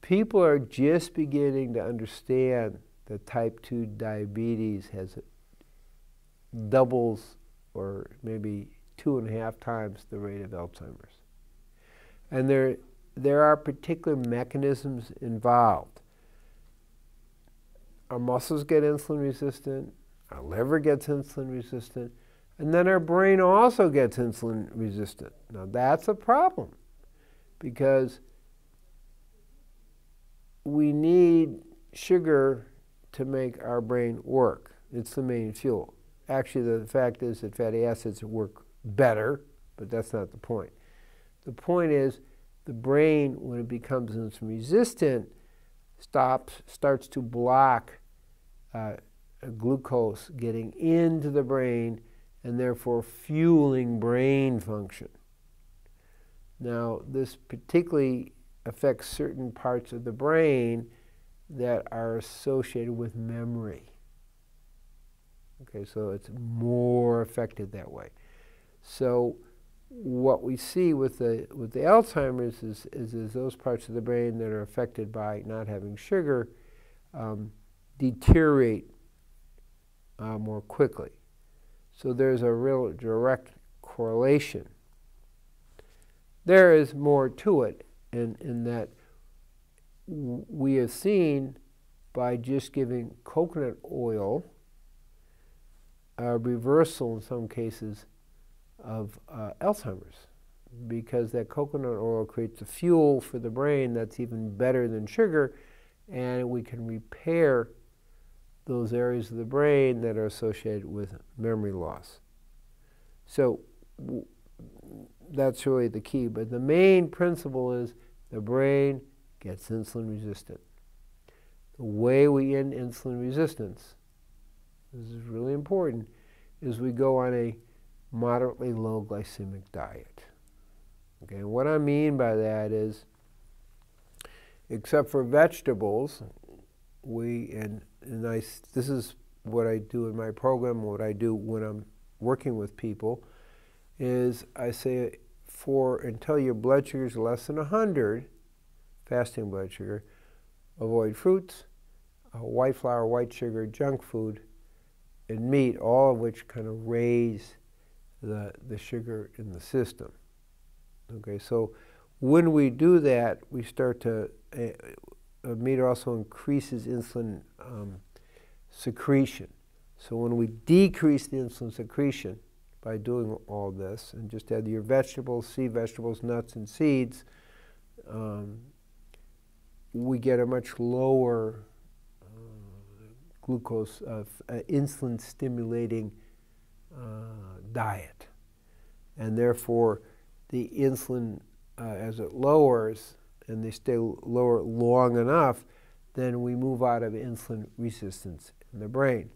people are just beginning to understand that type 2 diabetes has doubles or maybe 2.5 times the rate of Alzheimer's. And there are particular mechanisms involved. Our muscles get insulin resistant, our liver gets insulin resistant, and then our brain also gets insulin resistant. Now that's a problem because we need sugar to make our brain work. It's the main fuel. Actually, the fact is that fatty acids work better, but that's not the point. The point is the brain, when it becomes insulin resistant, starts to block glucose getting into the brain and therefore fueling brain function. Now, this particularly affects certain parts of the brain that are associated with memory. Okay, so it's more affected that way. So what we see with the Alzheimer's is those parts of the brain that are affected by not having sugar deteriorate more quickly. So there's a real direct correlation. There is more to it in that we have seen by just giving coconut oil a reversal in some cases of Alzheimer's, because that coconut oil creates a fuel for the brain that's even better than sugar, and we can repair those areas of the brain that are associated with memory loss. So that's really the key. But the main principle is the brain gets insulin resistant. The way we end insulin resistance, this is really important, is we go on a moderately low glycemic diet. Okay, and what I mean by that is, except for vegetables, this is what I do in my program, what I do when I'm working with people, is I say until your blood sugar is less than 100, fasting blood sugar, avoid fruits, white flour, white sugar, junk food, and meat, all of which kind of raise the sugar in the system. Okay, so when we do that, we start to, meat also increases insulin secretion. So when we decrease the insulin secretion by doing all this, and just add your vegetables, sea vegetables, nuts, and seeds, we get a much lower glucose, insulin-stimulating diet. And therefore, the insulin, as it lowers, and they stay lower long enough, then we move out of insulin resistance in the brain.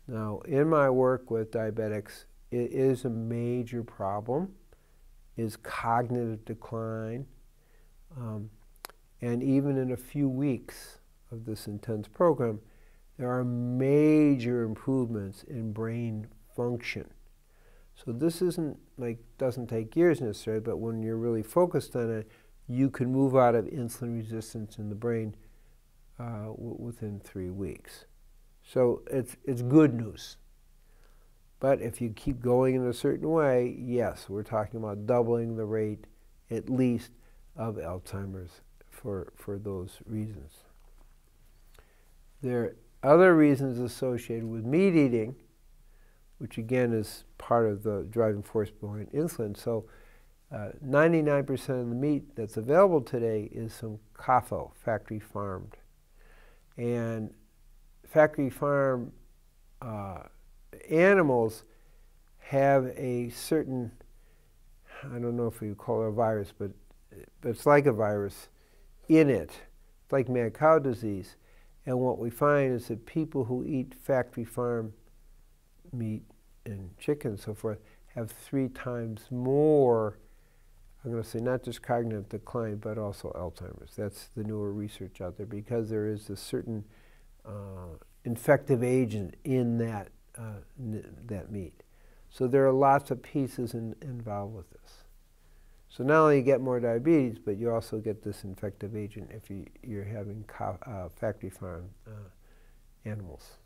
Now, in my work with diabetics, it is a major problem, is cognitive decline. And even in a few weeks of this intense program, there are major improvements in brain function. So this isn't like, doesn't take years necessarily, but when you're really focused on it, you can move out of insulin resistance in the brain within 3 weeks. So it's good news. But if you keep going in a certain way, yes, we're talking about doubling the rate, at least, of Alzheimer's for those reasons. There are other reasons associated with meat eating, which again is part of the driving force behind insulin. So 99% of the meat that's available today is some CAFO, factory farmed. And factory farm animals have a certain, I don't know if you call it a virus, but it's like a virus in it. It's like mad cow disease. And what we find is that people who eat factory farm meat and chicken and so forth have 3 times more, I'm going to say not just cognitive decline, but also Alzheimer's. That's the newer research out there, because there is a certain infective agent in that meat. So there are lots of pieces involved with this. So not only you get more diabetes, but you also get this infective agent if you're having factory farm animals.